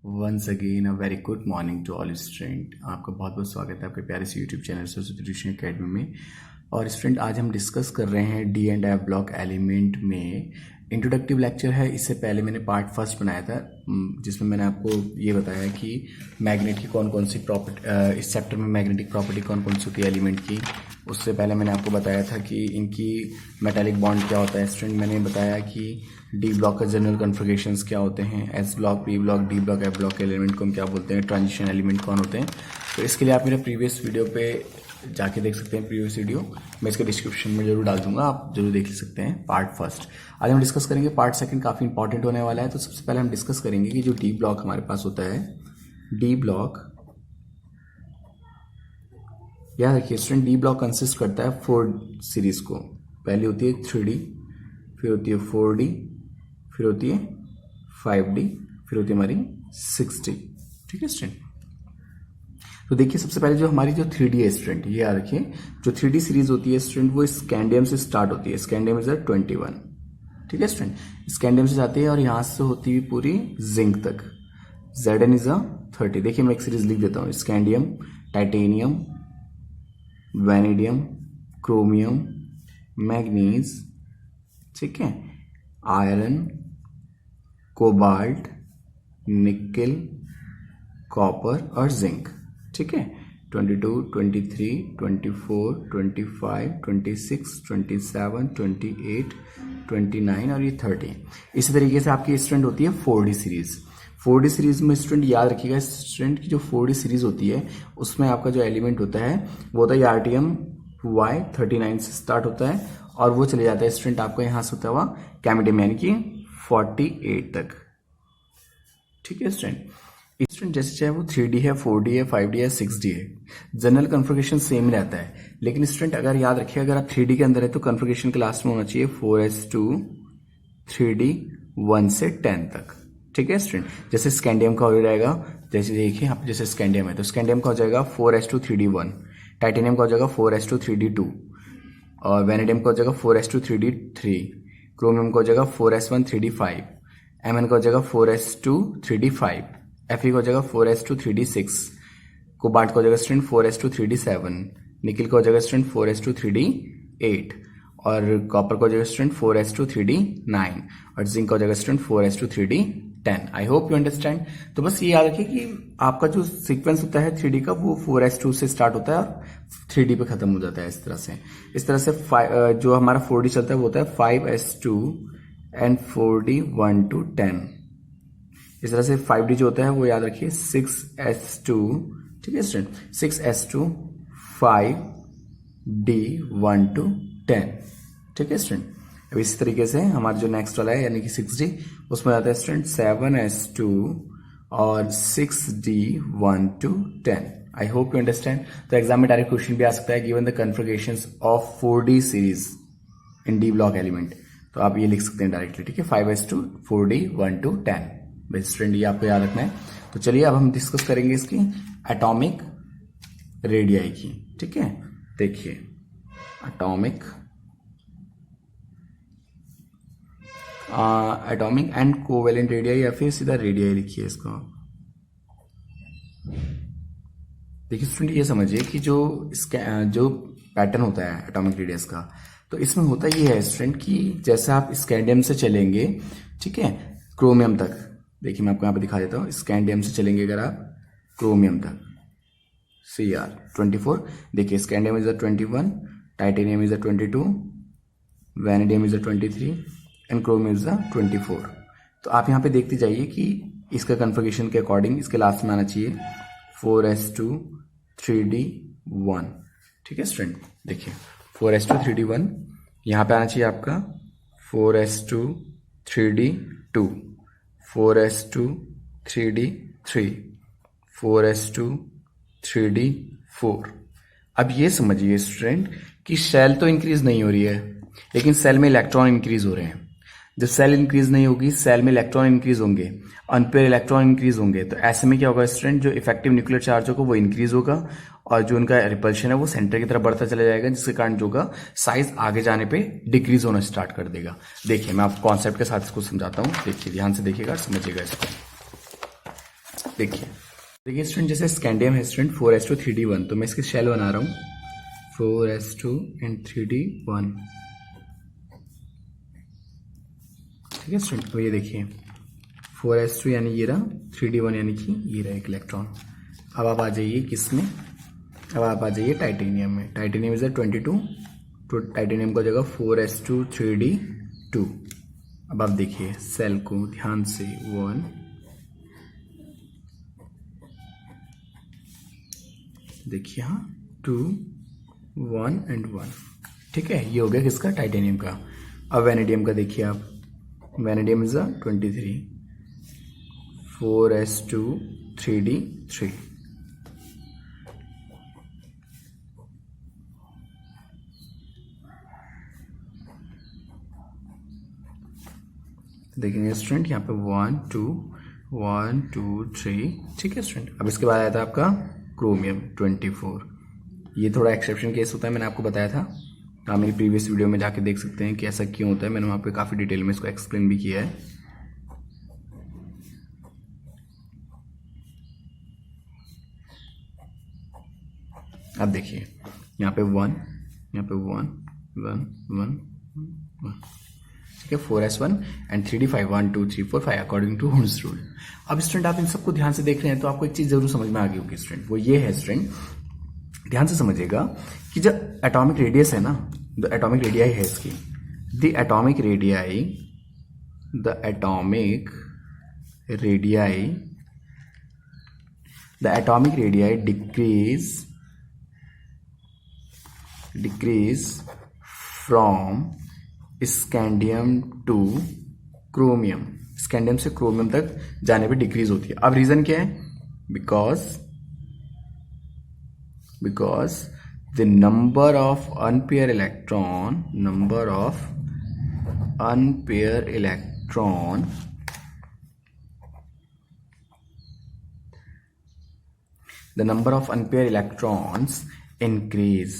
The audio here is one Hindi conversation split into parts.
Once again a very good morning to all student. आपका बहुत बहुत स्वागत है आपके प्यारे से YouTube channel Saraswati tuition academy में। और स्टूडेंट आज हम डिस्कस कर रहे हैं D and F block element में इंट्रोडक्टिव लेक्चर है। इससे पहले मैंने पार्ट फर्स्ट बनाया था जिसमें मैंने आपको ये बताया कि मैग्नेट की कौन कौन सी प्रॉपर्टी, इस चैप्टर में मैग्नेटिक प्रॉपर्टी कौन कौन सी होती है एलिमेंट की। उससे पहले मैंने आपको बताया था कि इनकी मेटालिक बॉन्ड क्या होता है। स्टूडेंट मैंने बताया कि डी ब्लॉक का जनरल कन्फिगरेशंस क्या होते हैं, S block, P block, D block, F block के एलिमेंट को हम क्या बोलते हैं, ट्रांजिशन एलिमेंट कौन होते हैं। तो इसके लिए आप मेरे प्रीवियस वीडियो पे जाके देख सकते हैं। प्रीवियस वीडियो मैं इसके डिस्क्रिप्शन में जरूर डाल दूंगा, आप जरूर देख सकते हैं पार्ट फर्स्ट। आज हम डिस्कस करेंगे पार्ट सेकंड, काफ़ी इंपॉर्टेंट होने वाला है। तो सबसे पहले हम डिस्कस करेंगे कि जो डी ब्लॉक हमारे पास होता है, डी ब्लॉक, याद रखिए स्टूडेंट, डी ब्लॉक कंसिस्ट करता है 4 सीरीज को। पहली होती है 3D, फिर होती है 4D, फिर होती है 5D, फिर होती है हमारी 6D। ठीक है स्टूडेंट। तो देखिए सबसे पहले जो हमारी जो 3D है स्टूडेंट, ये याद रखिए, जो 3D सीरीज होती है स्टूडेंट वो स्कैंडियम से स्टार्ट होती है। Scandium is 21। ठीक है स्टूडेंट, स्कैंडियम से जाती है और यहां से होती हुई पूरी जिंक तक। Zn is 30। देखिए मैं एक सीरीज लिख देता हूं, scandium, titanium, vanadium, chromium, manganese, ठीक है, आयरन, कोबाल्ट, निकेल, कॉपर और जिंक। ठीक है, 22, 23, 24, 25, 26, 27, 28, 29 और ये 30। इसी तरीके से आपकी स्टूडेंट होती है 4D सीरीज। 4D सीरीज में स्टूडेंट याद रखिएगा स्टूडेंट की जो 4D सीरीज होती है उसमें आपका जो एलिमेंट होता है वो होता है आरटीएम Y39 से स्टार्ट होता है और वो चले जाता है स्टूडेंट आपका यहाँ से होता हुआ कैमेडियम यानी कि 48 तक। ठीक है स्टूडेंट। स्टूडेंट जैसे चाहे वो 3D है, 4D है, 5D है, 6D है, जनरल कन्फिगरेशन सेम रहता है। लेकिन स्टूडेंट अगर याद रखिए अगर आप 3D के अंदर है तो कन्फिगरेशन के लास्ट में होना चाहिए 4s2 3D 1 से 10 तक। ठीक है स्टूडेंट। जैसे स्कैंडियम का हो जाएगा, जैसे देखिए यहाँ पे जैसे स्कैंडियम है तो स्कैंडियम का हो जाएगा 4s2 3D 1, टाइटेनियम का हो जाएगा 4s2 3D 2, और वैनेडियम का हो जाएगा 4s2 3D 3, क्रोमियम का हो जाएगा 4s1 3D 5, Mn का हो जाएगा 4s2 3D 5, Fe का हो जाएगा 4s2 3D 6, कोबाल्ट का हो जाएगा स्टूडेंट 4s2 3D 7, निकेल का हो जाएगा स्टूडेंट 4s2 3D 8, और कॉपर का हो जाएगा स्टूडेंट 4s2 3D 9, और जिंक का हो जाएगा student 4s2 3D 10। I hope you understand. तो बस ये याद रखिए कि आपका जो सीक्वेंस होता है 3D का वो 4s2 से स्टार्ट होता है और 3D पे खत्म हो जाता है। इस तरह से जो हमारा 4D चलता है वो होता है 5s2 एंड 4D 1 to 10। इस तरह से 5D जो होता है वो याद रखिए 6s2, ठीक है स्टूडेंट, 6s2 5D 1 to 10। ठीक है स्टूडेंट। अब इसी तरीके से हमारा जो नेक्स्ट वाला है यानी कि 6D, उसमें आता है स्टूडेंट 7s2 और 6D 1 to 10। I hope you understand. तो एग्जाम में डायरेक्ट क्वेश्चन भी आ सकता है, given the configurations of 4D series in D block element. तो आप ये लिख सकते हैं डायरेक्टली। ठीक है, 5s2 4D 1 to 10। Best student ये आपको याद रखना है। तो चलिए अब हम डिस्कस करेंगे इसकी एटॉमिक रेडियाई की। ठीक है, देखिए एटॉमिक एंड कोवेलेंट रेडियाई या फिर सीधा रेडियाई लिखिए इसको। देखिए स्टूडेंट ये समझिए कि जो पैटर्न होता है एटॉमिक रेडियस का, तो इसमें होता ये है स्टूडेंट कि जैसे आप स्कैंडियम से चलेंगे, ठीक है, क्रोमियम तक। देखिए मैं आपको यहाँ पे दिखा देता हूँ, स्कैंडियम से चलेंगे अगर आप क्रोमियम तक, Cr 24। देखिए scandium is 21, titanium is 22, vanadium is 23 and chromium is 24। तो आप यहाँ पे देखते जाइए कि इसका कन्फिगरेशन के अकॉर्डिंग इसके लास्ट में आना चाहिए 4s2 3D 1। ठीक है स्टूडेंट, देखिए 4s2 3D 1, यहाँ पे आना चाहिए आपका 4s2 3D 2, 4s2 3D 3, 4s2 3D 4। अब ये समझिए स्टूडेंट कि सेल तो इंक्रीज नहीं हो रही है लेकिन सेल में इलेक्ट्रॉन इंक्रीज हो रहे हैं। जब सेल इंक्रीज नहीं होगी, सेल में इलेक्ट्रॉन इंक्रीज होंगे, अनपेयर इलेक्ट्रॉन इंक्रीज होंगे, तो ऐसे में क्या होगा स्टूडेंट, जो इफेक्टिव न्यूक्लियर चार्ज होगा वो इंक्रीज होगा और जो उनका रिपल्शन है वो सेंटर की तरफ बढ़ता चला जाएगा, जिसके कारण जो का साइज आगे जाने पे डिक्रीज होना स्टार्ट कर देगा। देखिए मैं आपको कॉन्सेप्ट के साथ इसको समझाता हूँ, देखिए ध्यान से देखिएगा, समझिएगा इसको। देखिए देखिए स्टूडेंट, जैसे स्कैंडियम है स्टूडेंट 4s2 3d1, तो मैं इसकी शेल बना रहा हूँ 4s2 and 3d1। ठीक है स्टूडेंट, तो ये देखिए 4s2 यानी ये रहा, 3d1 यानी कि ये रहा एक इलेक्ट्रॉन। अब आप आ जाइए किसमें, अब आप आ जाइए टाइटेनियम में। टाइटेनियम इज 22, तो टाइटेनियम का जगह 4s2 3d2। अब आप देखिए सेल को ध्यान से, 1 देखिए, हाँ 2 1 and 1। ठीक है, ये हो गया किसका, टाइटेनियम का। अब वेनेडियम का देखिए आप, वेनेडियम इज 23, 4s2 3d3। देखेंगे स्टूडेंट यहाँ पे 1 2 1 2 3। ठीक है स्टूडेंट, अब इसके बाद आया था आपका क्रोमियम 24। ये थोड़ा एक्सेप्शन केस होता है, मैंने आपको बताया था, आप मेरी प्रीवियस वीडियो में जाके देख सकते हैं कि ऐसा क्यों होता है। मैंने वहाँ पे काफ़ी डिटेल में इसको एक्सप्लेन भी किया है। अब देखिए यहाँ पे 1, यहाँ पे 1 1 1 1। ठीक है, 4s1 and 3d5 1 2 3 4 5 according to Hund's rule. अब स्टूडेंट आप इन सबको ध्यान से देख रहे हैं तो आपको एक चीज जरूर समझ में आ गई होगी स्टूडेंट, वो ये है स्टूडेंट, ध्यान से समझिएगा कि जब एटॉमिक रेडियस है ना, द एटॉमिक रेडियाई है इसकी, the atomic radii, the atomic radii, the atomic radii decrease from scandium two chromium, scandium से क्रोमियम तक जाने पे डिक्रीज होती है। अब रीजन क्या है, because the number of unpaired electron, number of unpaired electron the number of unpair electrons increase.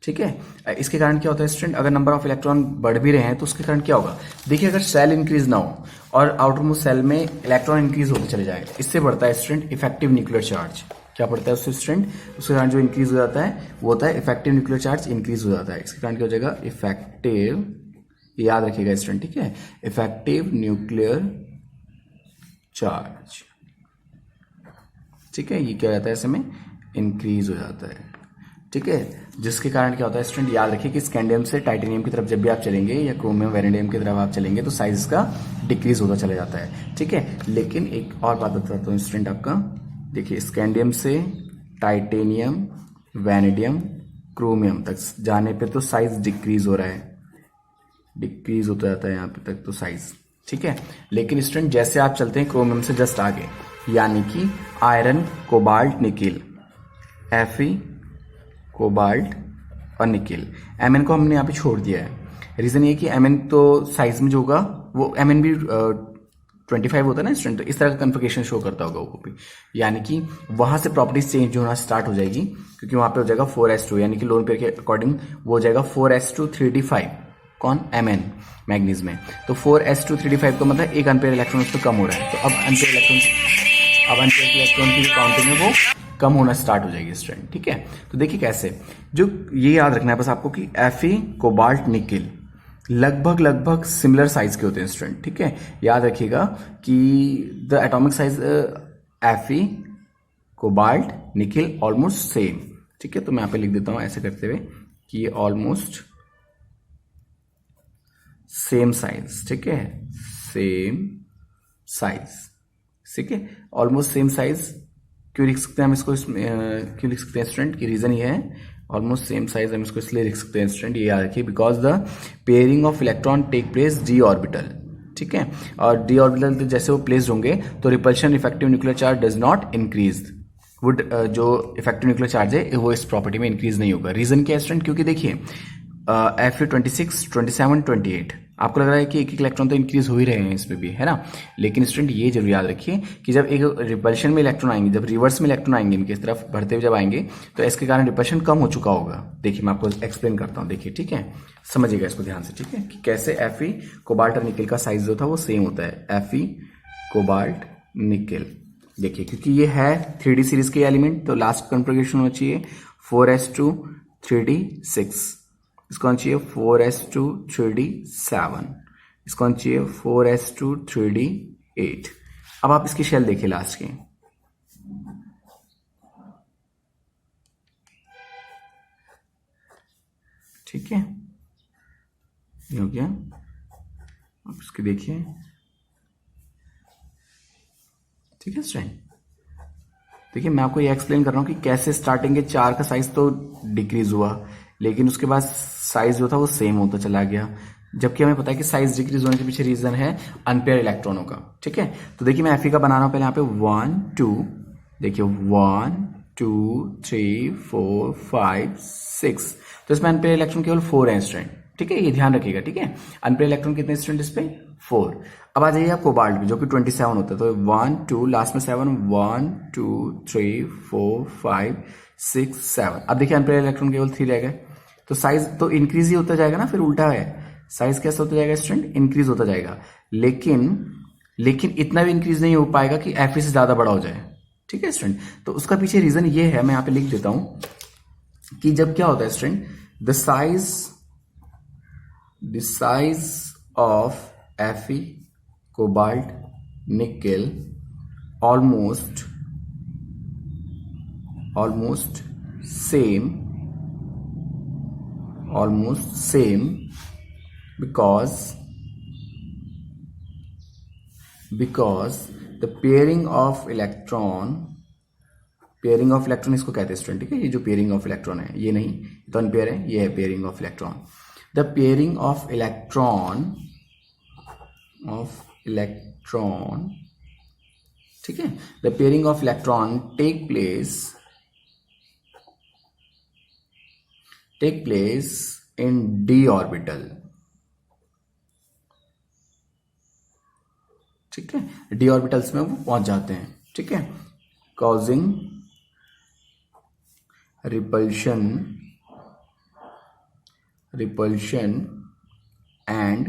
ठीक है, इसके कारण क्या होता है स्टूडेंट, अगर नंबर ऑफ इलेक्ट्रॉन बढ़ भी रहे हैं तो उसके कारण क्या होगा, देखिए अगर सेल इंक्रीज ना हो और आउटर मोस्ट सेल में इलेक्ट्रॉन इंक्रीज होते चले जाएगा, इससे बढ़ता है स्टूडेंट इफेक्टिव न्यूक्लियर चार्ज। क्या पड़ता है उससे स्टूडेंट, उसके कारण जो इंक्रीज हो जाता है वो होता है इफेक्टिव न्यूक्लियर चार्ज इंक्रीज हो जाता है। इसके कारण क्या हो जाएगा, इफेक्टिव, याद रखिएगा स्टूडेंट, ठीक है, इफेक्टिव न्यूक्लियर चार्ज। ठीक है, ये क्या हो जाता है, ऐसे में इंक्रीज हो जाता है। ठीक है, जिसके कारण क्या होता है स्टूडेंट, याद रखिए कि स्कैंडियम से टाइटेनियम की तरफ जब भी आप चलेंगे या क्रोमियम वेनेडियम की तरफ आप चलेंगे तो साइज का डिक्रीज होता चला जाता है। ठीक है, लेकिन एक और बात बताता हूँ स्टूडेंट आपका, देखिए स्कैंडियम से टाइटेनियम, वेनेडियम, क्रोमियम तक जाने पे तो साइज डिक्रीज हो रहा है, डिक्रीज होता जाता है यहाँ पे तक तो साइज। ठीक है, लेकिन स्टूडेंट जैसे आप चलते हैं क्रोमियम से जस्ट आगे, यानी कि iron, cobalt, nickel, Fe, cobalt और निकिल, Mn को हमने यहाँ पे छोड़ दिया है। रीजन ये कि Mn तो साइज में जो होगा वो Mn भी 25 होता है ना स्टूडेंट, तो इस तरह का कन्फिगरेशन शो करता होगा वो भी, यानी कि वहां से प्रॉपर्टीज चेंज होना स्टार्ट हो जाएगी, क्योंकि वहां पे हो जाएगा 4s2, यानी कि लोन पेयर के अकॉर्डिंग वो हो जाएगा 4s2 3d5, कौन, Mn मैग्नीज में। तो 4s2 3d5 का मतलब एक अनपेयर इलेक्ट्रॉन उस पर कम हो रहा है, तो अब अनपेयर इलेक्ट्रॉन की काउंटिंग है वो कम होना स्टार्ट हो जाएगी स्टूडेंट। ठीक है, तो देखिए कैसे, जो ये याद रखना है बस आपको कि Fe, कोबाल्ट, निकिल लगभग सिमिलर साइज के होते हैं स्टूडेंट। ठीक है, याद रखिएगा कि the atomic size Fe, cobalt, nickel almost same. ठीक है, तो मैं यहाँ पे लिख देता हूं ऐसे करते हुए कि ये ऑलमोस्ट सेम साइज। ठीक है, सेम साइज। ठीक है, ऑलमोस्ट सेम साइज क्यों लिख सकते हैं हम इसको, क्यों लिख सकते हैं स्टूडेंट, की रीजन ये है, ऑलमोस्ट सेम साइज हम इसको इसलिए लिख सकते हैं स्टूडेंट, ये याद रखिए, because the pairing of electron take place D orbital. ठीक है, और डी ऑर्बिटल जैसे वो प्लेस होंगे तो repulsion effective nuclear charge does not increase, would जो इफेक्टिव न्यूक्लियर चार्ज है वो इस प्रॉपर्टी में इंक्रीज नहीं होगा। रीजन क्या है स्टूडेंट, क्योंकि देखिए Fe 26 27 28 आपको लग रहा है कि एक इलेक्ट्रॉन तो इंक्रीज हो ही रहे हैं इसमें भी, है ना, लेकिन स्टूडेंट ये जरूर याद रखिए कि जब एक रिपल्शन में इलेक्ट्रॉन आएंगे, जब रिवर्स में इलेक्ट्रॉन आएंगे इनकी तरफ बढ़ते हुए जब आएंगे, तो इसके कारण रिपल्शन कम हो चुका होगा। देखिए मैं आपको एक्सप्लेन करता हूँ, देखिए ठीक है, समझिएगा इसको ध्यान से। ठीक है, कि कैसे Fe, कोबाल्ट और निकिल का साइज जो था वो सेम होता है, Fe, कोबाल्ट निकेल। देखिए क्योंकि ये है 3D सीरीज के एलिमेंट तो लास्ट कॉन्फ़िगरेशन होना चाहिए 4s2 3d6, इसको होना चाहिए 4s2 3d7, इसको होना चाहिए 4s2 3d8। अब आप इसकी शेल देखिए लास्ट की, ठीक है, ये हो गया। अब इसकी देखिए, ठीक है स्टूडेंट। देखिए मैं आपको ये एक्सप्लेन कर रहा हूँ कि कैसे स्टार्टिंग के 4 का साइज तो डिक्रीज हुआ लेकिन उसके बाद साइज जो था वो सेम होता चला गया, जबकि हमें पता है कि साइज डिक्रीज होने के पीछे रीजन है अनपेयर इलेक्ट्रॉनों का। ठीक है, तो देखिए मैं Fe का बना रहा हूँ पहले यहाँ पे 1 2, देखिए 1 2 3 4 5 6, तो इसमें अनपेयर इलेक्ट्रॉन केवल 4 है स्टूडेंट। ठीक है, ये ध्यान रखिएगा। ठीक है, अनपेयर इलेक्ट्रॉन कितने स्टूडेंट इस पे 4। अब आ जाइए आप कोबाल्ट में जो कि 27 होता है, तो 1 2 लास्ट में 7, 1 2 3 4 5 6 7। अब देखिए अनपेयर इलेक्ट्रॉन केवल 3 रह गए, तो साइज तो इंक्रीज ही होता जाएगा ना, फिर उल्टा है, साइज कैसे होता जाएगा स्टूडेंट, इंक्रीज होता जाएगा। लेकिन इतना भी इंक्रीज नहीं हो पाएगा कि Fe से ज्यादा बड़ा हो जाए। ठीक है स्टूडेंट, तो उसका पीछे रीजन ये है, मैं यहां पे लिख देता हूं कि जब क्या होता है student, the size of Fe, cobalt, nickel almost same because the pairing of electron इसको कहते हैं स्टूडेंट। ठीक है, ये जो पेयरिंग ऑफ इलेक्ट्रॉन है, ये नहीं तो अनपेयर है, ये है pairing of electron. The pairing of electron ठीक है, the pairing of electron take place in d orbital. ठीक है, d ऑर्बिटल्स में वो पहुंच जाते हैं। ठीक है, causing repulsion and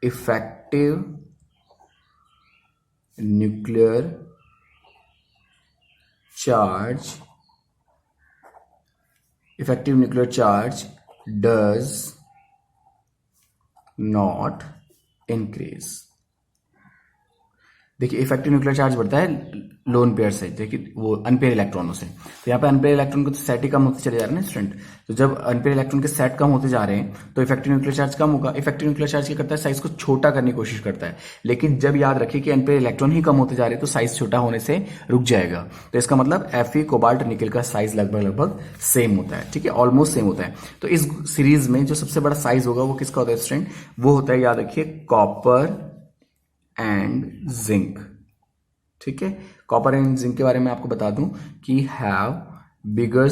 effective nuclear charge does not increase। देखिए इफेक्टिव न्यूक्लियर चार्ज बढ़ता है लोन पेयर से, देखिए वो अनपेयर इलेक्ट्रॉनों से। तो यहाँ पे अनपेयर इलेक्ट्रॉन को तो सेट ही कम होते चले जा रहे हैं ना स्टूडेंट, तो जब अनपेयर इलेक्ट्रॉन के सेट कम होते जा रहे हैं तो इफेक्टिव न्यूक्लियर चार्ज कम होगा। इफेक्टिव न्यूक्लियर चार्ज क्या करता है, साइज को छोटा करने की कोशिश करता है, लेकिन जब याद रखिए कि अनपेयर इलेक्ट्रॉन ही कम होते जा रहे हैं तो साइज छोटा होने से रुक जाएगा। तो इसका मतलब Fe, कोबाल्ट, निकल का साइज लगभग सेम होता है। ठीक है, ऑलमोस्ट सेम होता है। तो इस सीरीज में जो सबसे बड़ा साइज होगा वो किसका होता है स्टूडेंट, वो होता है, याद रखिए, कॉपर एंड जिंक। ठीक है, कॉपर एंड जिंक के बारे में आपको बता दूं कि have bigger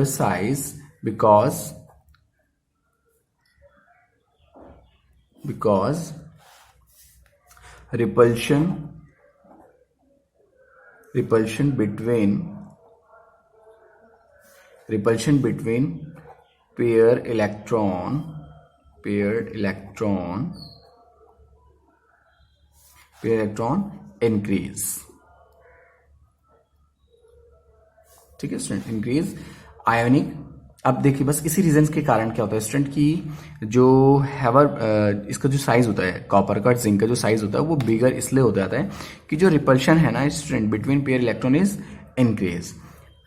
size because repulsion between paired electron increase। ठीक है स्टूडेंट, इंक्रीज आयोनिक। अब देखिए बस इसी रीजन के कारण क्या होता है स्टूडेंट कि जो इसका जो साइज होता है, कॉपर का, जिंक का जो साइज होता है वो बिगर इसलिए हो जाता है कि जो रिपल्शन है ना student between pair electron is increase.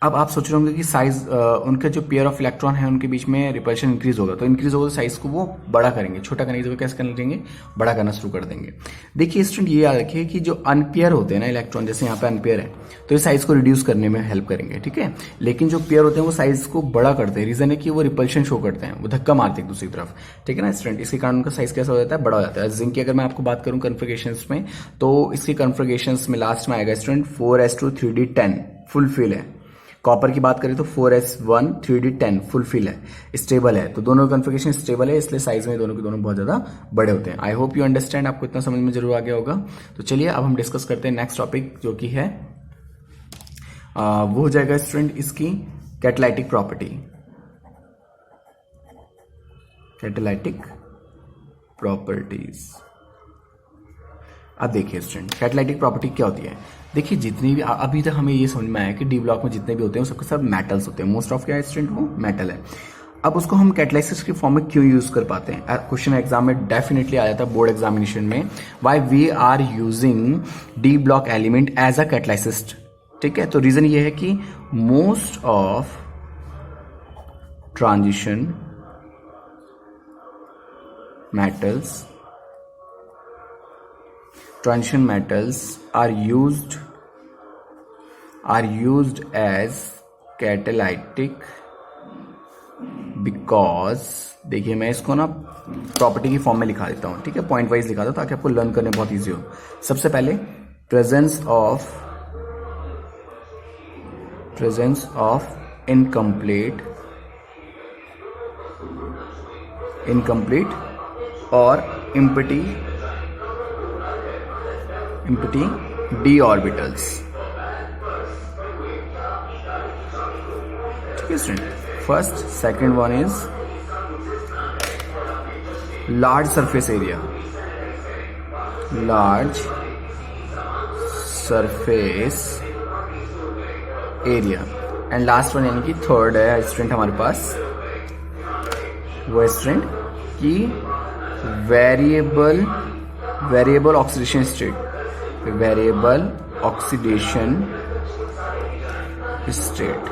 अब आप सोच रहे होंगे कि साइज उनके जो पेयर ऑफ इलेक्ट्रॉन है उनके बीच में रिपल्शन इंक्रीज होगा, तो इंक्रीज होगा तो साइज को वो बड़ा करेंगे, छोटा करने की जगह कैसे करने देंगे, बड़ा करना शुरू कर देंगे। देखिए स्टूडेंट ये याद रखिए कि जो अनपेयर होते हैं ना इलेक्ट्रॉन, जैसे यहाँ पे अनपेयर है तो ये साइज को रिड्यूस करने में हेल्प करेंगे। ठीक है, लेकिन जो पेयर होते हैं वो साइज को बड़ा करते हैं, रीजन है कि वो रिपल्शन शो करते हैं, वो धक्का मारते हैं दूसरी तरफ। ठीक है ना स्टूडेंट, इसके कारण उनका साइज कैसा हो जाता है, बड़ा हो जाता है। जिंक की अगर मैं आपको बात करूं कन्फिगरेशंस में, तो इसकी कन्फिगरेशंस में लास्ट में आएगा student 4s2 3d10 full fill है। कॉपर की बात करें तो 4s1 3d10 फुल फिल है, स्टेबल है। तो दोनों कन्फिगरेशन स्टेबल है, इसलिए साइज में दोनों के दोनों बहुत ज्यादा बड़े होते हैं। आई होप यू अंडरस्टैंड, आपको इतना समझ में जरूर आ गया होगा। तो चलिए अब हम डिस्कस करते हैं नेक्स्ट टॉपिक, जो कि है वो हो जाएगा स्टूडेंट इसकी कैटालाइटिक प्रॉपर्टीज। अब देखिए स्टूडेंट, कैटालाइटिक प्रॉपर्टी क्या होती है। देखिए जितनी भी अभी तक हमें ये समझ में आया कि डी ब्लॉक में जितने भी होते हैं वो सबके सब मेटल्स होते हैं, मोस्ट ऑफ क्या है स्टूडेंट, वो मेटल है। अब उसको हम कैटालिसिस की फॉर्म में क्यों यूज कर पाते हैं, क्वेश्चन एग्जाम में डेफिनेटली आ जाता है, बोर्ड एग्जामिनेशन में, why we are using D block element as a catalyst. ठीक है, तो रीजन ये है कि most of transition metals are used as catalytic because, देखिए मैं इसको ना प्रॉपर्टी की फॉर्म में लिखा देता हूं, ठीक है, पॉइंट वाइज लिखा था ताकि आपको लर्न करने बहुत इजी हो। सबसे पहले प्रेजेंस ऑफ इनकम्प्लीट और empty d orbitals। ठीक है student, first second one is large surface area and last one यानी कि थर्ड है स्टूडेंट हमारे पास, वो स्टूडेंट की वेरिएबल ऑक्सीडेशन स्टेट।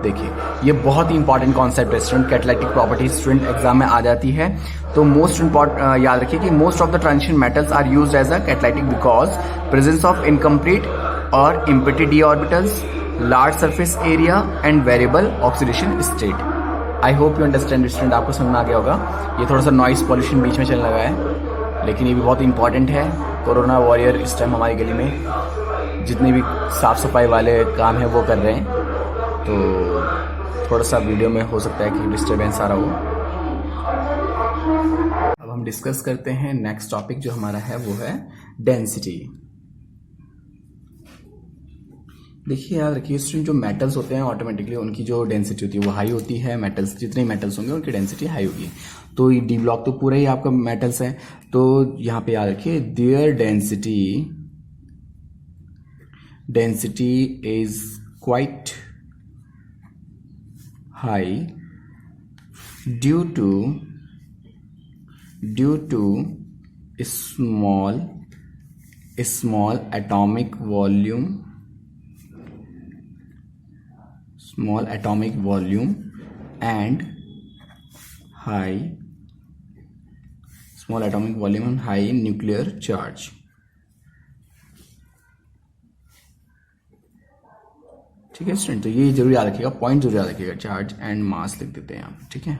देखिए ये बहुत ही इंपॉर्टेंट कॉन्सेप्ट है student, catalytic property student exam में आ जाती है। तो मोस्ट इंपॉर्टेंट याद रखिए कि most of the transition metals are used as a catalytic because presence of incomplete और empty d orbitals, large surface area and variable oxidation state. I hope you understand student, आपको समझ में आ गया होगा। ये थोड़ा सा नॉइस पॉल्यूशन बीच में चलने लगा है, लेकिन ये भी बहुत इंपॉर्टेंट है। कोरोना वॉरियर इस टाइम हमारी गली में जितने भी साफ सफाई वाले काम है वो कर रहे हैं, तो थोड़ा सा वीडियो में हो सकता है कि डिस्टर्बेंस आ रहा हो। अब हम डिस्कस करते हैं नेक्स्ट टॉपिक जो हमारा है, वो है डेंसिटी। देखिए याद रखिए स्टूडेंट, जो मेटल्स होते हैं ऑटोमेटिकली उनकी जो डेंसिटी होती है वो हाई होती है। मेटल्स जितने मेटल्स होंगे उनकी डेंसिटी हाई होगी। तो ये डी ब्लॉक तो पूरा ही आपका मेटल्स है, तो यहाँ पे याद रखिए their density is quite high due to small atomic volume and high nuclear charge। ठीक है स्टूडेंट, तो ये जरूर याद रखिएगा, पॉइंट जरूर याद रखिएगा, चार्ज एंड मास लिख देते हैं आप। ठीक है,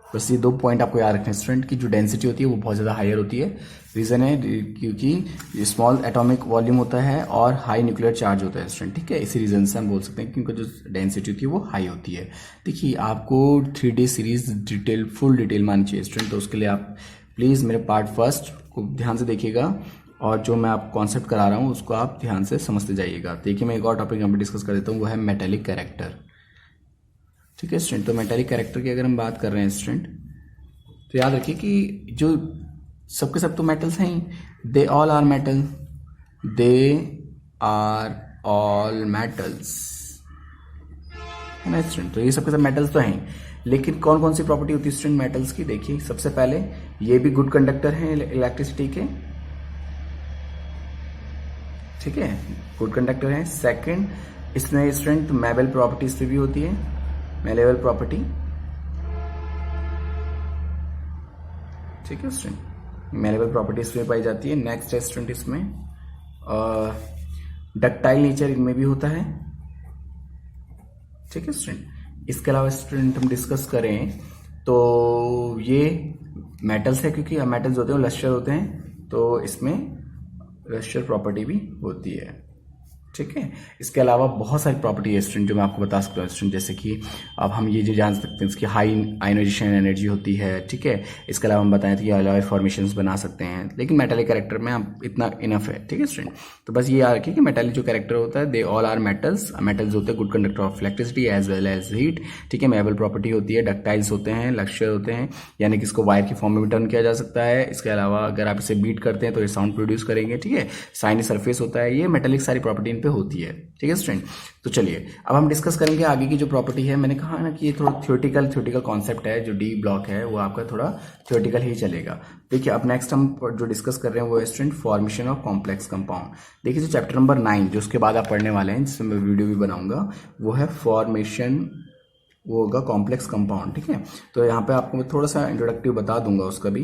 बस ये 2 पॉइंट आपको याद रखना है स्टूडेंट की जो डेंसिटी होती है वो बहुत ज़्यादा हायर होती है। रीज़न है क्योंकि स्मॉल एटॉमिक वॉल्यूम होता है और हाई न्यूक्लियर चार्ज होता है स्टूडेंट। ठीक है, इसी रीज़न से हम बोल सकते हैं कि उनका जो डेंसिटी होती है वो हाई होती है। देखिए आपको 3D सीरीज फुल डिटेल माननी चाहिए स्टूडेंट, तो उसके लिए आप प्लीज़ मेरे पार्ट फर्स्ट को ध्यान से देखिएगा और जो मैं आप कॉन्सेप्ट करा रहा हूँ उसको आप ध्यान से समझते जाइएगा। देखिए मैं एक और टॉपिक यहाँ पर डिस्कस कर देता हूँ, वो है मेटेलिक कैरेक्टर। ठीक है स्टूडेंट, तो मेटेलिक कैरेक्टर की अगर हम बात कर रहे हैं स्टूडेंट, तो याद रखिए कि जो सबके सब तो मेटल्स हैं, दे ऑल आर मेटल्स है ना स्टूडेंट। तो ये सबके सब मेटल्स तो हैं, लेकिन कौन कौन सी प्रॉपर्टी होती है स्टूडेंट मेटल्स की। देखिए सबसे पहले ये भी गुड कंडक्टर हैं इलेक्ट्रिसिटी के। ठीक है, गुड कंडक्टर हैं। सेकंड, इसमें स्टूडेंट मेबल प्रॉपर्टी इस पे भी होती है, मेलेबल प्रॉपर्टी। ठीक है स्टूडेंट, मेलेबल प्रॉपर्टी इसमें पाई जाती है। नेक्स्ट है स्टूडेंट इसमें डक्टाइल नेचर इनमें भी होता है। ठीक है स्टूडेंट, इसके अलावा स्टूडेंट हम डिस्कस करें तो ये मेटल्स है, क्योंकि मेटल्स होते हैं वो लस्टर होते हैं, तो इसमें लस्टर प्रॉपर्टी भी होती है। ठीक है। इसके अलावा बहुत सारी प्रॉपर्टी है स्टूडेंट जो मैं आपको बता सकता हूँ स्टूडेंट, जैसे कि अब हम ये जो जान सकते हैं इसकी हाई आयोनाइजेशन एनर्जी होती है, ठीक है। इसके अलावा हम बताएं तो ये अलॉय फॉर्मेशंस बना सकते हैं, लेकिन मेटालिक कैरेक्टर में आप इतना इनफ है, ठीक है स्टूडेंट। तो बस ये याद रखिए कि मेटालिक जो कैरेक्टर होता है दे ऑल आर मेटल्स होते हैं good conductor of electricity as well as heat, ठीक है। मेबल प्रॉपर्टी होती है, डक्टाइल्स होते हैं, लक्ष्य होते हैं, यानी कि इसको वायर की फॉर्म में भी टर्न किया जा सकता है। इसके अलावा अगर आप इसे बीट करते हैं तो ये साउंड प्रोड्यूस करेंगे, ठीक है। साइनी सरफेस होता है, ये मेटालिक सारी प्रॉपर्टी इन पे होती है, ठीक है स्टूडेंट। तो चलिए अब हम डिस्कस करेंगे आगे की जो प्रॉपर्टी है। मैंने कहा ना कि ये थोड़ा थ्योरेटिकल कॉन्सेप्ट है, जो डी ब्लॉक है वो आपका थोड़ा थ्योरेटिकल ही चलेगा। देखिए अब नेक्स्ट हम जो डिस्कस कर रहे हैं वो है student formation of complex compound. देखिए जो चैप्टर नंबर 9 जो उसके बाद आप पढ़ने वाले हैं, जिसमें मैं वीडियो भी बनाऊंगा, वो है फॉर्मेशन, वो होगा कॉम्प्लेक्स कंपाउंड, ठीक है। तो यहाँ पे आपको मैं थोड़ा सा इंट्रोडक्टिव बता दूंगा उसका भी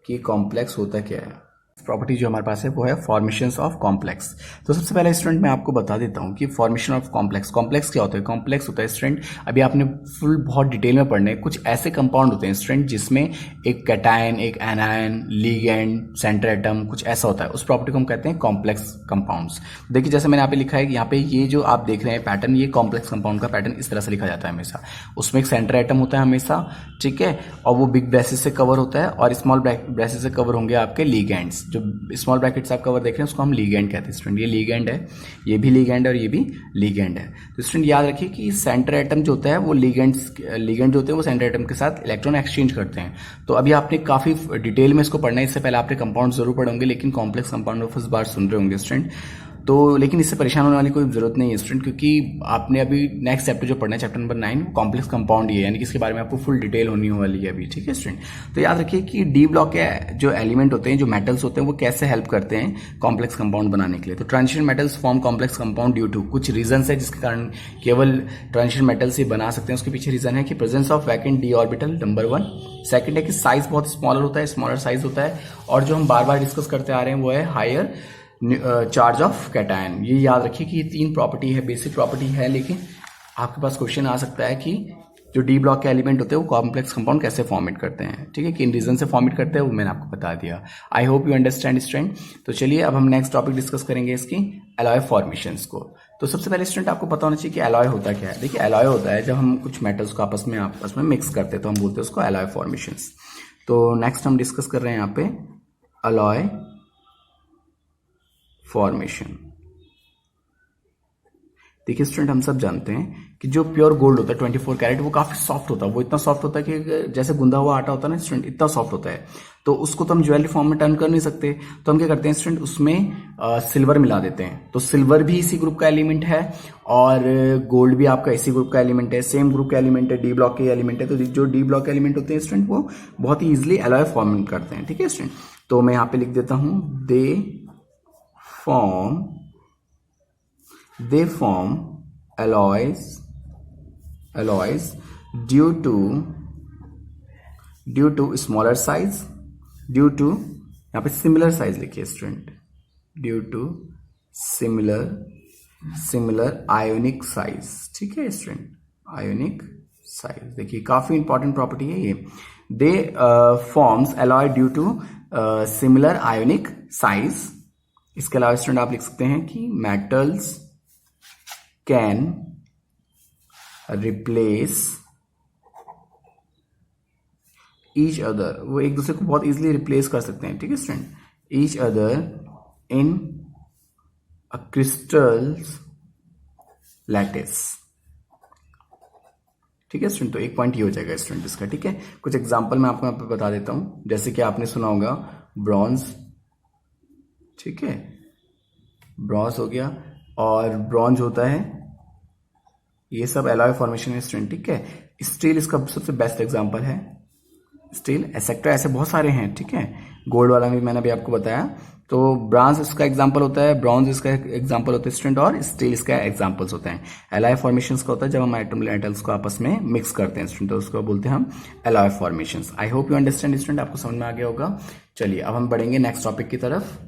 कि कॉम्प्लेक्स होता क्या है। प्रॉपर्टी जो हमारे पास है वो है फॉर्मेशंस ऑफ कॉम्प्लेक्स। तो सबसे पहले स्टूडेंट मैं आपको बता देता हूँ कि फॉर्मेशन ऑफ कॉम्प्लेक्स, कॉम्प्लेक्स क्या होता है। कॉम्प्लेक्स होता है स्टूडेंट, अभी आपने फुल बहुत डिटेल में पढ़ने, कुछ ऐसे कंपाउंड होते हैं स्टूडेंट जिसमें एक कैटायन, एक एनायन, लिगेंड, सेंटर एटम, कुछ ऐसा होता है। उस प्रॉपर्टी को हम कहते हैं कॉम्प्लेक्स कंपाउंड्स। देखिए जैसे मैंने यहाँ पे लिखा है, यहाँ पे ये जो आप देख रहे हैं पैटर्न, ये कॉम्प्लेक्स कंपाउंड का पैटर्न इस तरह से लिखा जाता है हमेशा। उसमें एक सेंटर एटम होता है हमेशा, ठीक है, और वो बिग ब्रेसेस से कवर होता है, और स्मॉल ब्रेसेस से कवर होंगे आपके लिगेंड्स। जो स्मॉल ब्रैकेट्स आप कवर देख रहे हैं उसको हम लिगेंड कहते हैं स्टूडेंट। ये लिगेंड है, ये भी लिगेंड है और ये भी लिगेंड है। तो स्टूडेंट याद रखिए कि सेंटर एटम जो होता है वो लिगेंड जो होते हैं वो सेंटर एटम के साथ इलेक्ट्रॉन एक्सचेंज करते हैं। तो अभी आपने काफी डिटेल में इसको पढ़ना है, इससे पहले आपने कंपाउंड जरूर पढ़े होंगे, लेकिन कॉम्प्लेक्स कंपाउंड फर्स्ट बार सुन रहे होंगे स्टूडेंट। तो लेकिन इससे परेशान होने वाली कोई जरूरत नहीं है स्टूडेंट, क्योंकि आपने अभी नेक्स्ट चैप्टर जो पढ़ना है चैप्टर नंबर 9 कॉम्प्लेक्स कंपाउंड ही है, यानी कि इसके बारे में आपको फुल डिटेल होनी वाली है अभी, ठीक है स्टूडेंट। तो याद रखिए कि डी ब्लॉक के जो एलिमेंट होते हैं, जो मेटल्स होते हैं, वो कैसे हेल्प करते हैं कॉम्प्लेक्स कंपाउंड बनाने के लिए। तो transition metals form complex compound due to कुछ रीजन है जिसके कारण केवल ट्रांजिशन मेटल्स ही बना सकते हैं। उसके पीछे रीजन है कि presence of vacant D orbital number 1, second है कि साइज बहुत स्मॉलर होता है, स्मॉलर साइज होता है, और जो हम बार बार डिस्कस करते आ रहे हैं वो है हायर चार्ज ऑफ कैटायन। ये याद रखिए कि ये 3 प्रॉपर्टी है, बेसिक प्रॉपर्टी है, लेकिन आपके पास क्वेश्चन आ सकता है कि जो डी ब्लॉक के एलिमेंट होते हैं वो कॉम्प्लेक्स कंपाउंड कैसे फॉर्मेट करते हैं, ठीक है, किन रीजन से फॉर्मेट करते हैं वो मैंने आपको बता दिया। आई होप यू अंडरस्टैंड स्टूडेंट। तो चलिए अब हम नेक्स्ट टॉपिक डिस्कस करेंगे इसकी एलॉय फॉर्मेशंस को। तो सबसे पहले स्टूडेंट आपको पता होना चाहिए कि एलॉय होता क्या है। देखिए एलॉय होता है जब हम कुछ मेटल्स को आपस में मिक्स करते हैं तो हम बोलते हैं उसको एलॉय फॉर्मेशंस। तो नेक्स्ट हम डिस्कस कर रहे हैं यहाँ पे एलॉय फॉर्मेशन। देखिए स्टूडेंट हम सब जानते हैं कि जो प्योर गोल्ड होता है 24 कैरेट वो काफी सॉफ्ट होता है, वो इतना सॉफ्ट होता है कि जैसे गुंदा हुआ आटा होता है ना स्टूडेंट, इतना सॉफ्ट होता है। तो उसको तो हम ज्वेलरी फॉर्म में टर्न कर नहीं सकते, तो हम क्या करते हैं स्टूडेंट, उसमें सिल्वर मिला देते हैं। तो सिल्वर भी इसी ग्रुप का एलिमेंट है और गोल्ड भी आपका इसी ग्रुप का एलिमेंट है, सेम ग्रुप का एलिमेंट है, डी ब्लॉक के एलिमेंट है। तो जो डी ब्लॉक के एलिमेंट होते हैं स्टूडेंट वो बहुत ही इजिली एलॉय फॉर्म करते हैं, ठीक है स्टूडेंट। तो मैं यहाँ पे लिख देता हूं they form alloys due to smaller size, due to यहाँ पे similar size लिखिए student, due to similar ionic size, ठीक है स्टूडेंट, ionic size। देखिए काफी इंपॉर्टेंट प्रॉपर्टी है ये। they forms alloy due to similar ionic size। इसके अलावा स्टूडेंट आप लिख सकते हैं कि metals can replace each other, वो एक दूसरे को बहुत इजीली रिप्लेस कर सकते हैं, ठीक है student, each other in a crystal's lattice, ठीक है स्टूडेंट। तो एक पॉइंट ये हो जाएगा स्टूडेंट इसका, ठीक है। कुछ एग्जांपल मैं आपको यहाँ पे बता देता हूं, जैसे कि आपने सुना होगा ब्रॉन्ज, ठीक है, ब्रॉन्ज हो गया, और ब्रॉन्ज होता है, ये सब एलॉय फॉर्मेशन है स्टूडेंट, ठीक है। स्टील इसका सबसे बेस्ट एग्जांपल है, स्टील, एसेक्ट्रा, ऐसे बहुत सारे हैं, ठीक है। गोल्ड वाला भी मैंने अभी आपको बताया। तो ब्रॉन्ज इसका एग्जांपल होता है, ब्रॉन्ज इसका एग्जांपल होता है स्टूडेंट, और स्टील इसका एग्जांपल्स होते हैं। एलॉय फॉर्मेशंस का होता है जब हम एटम मेटल्स को आपस में मिक्स करते हैं स्टूडेंट, तो उसको बोलते हैं हम alloy formations. I hope you understand student, आपको समझ में आ गया होगा। चलिए अब हम बढ़ेंगे नेक्स्ट टॉपिक की तरफ।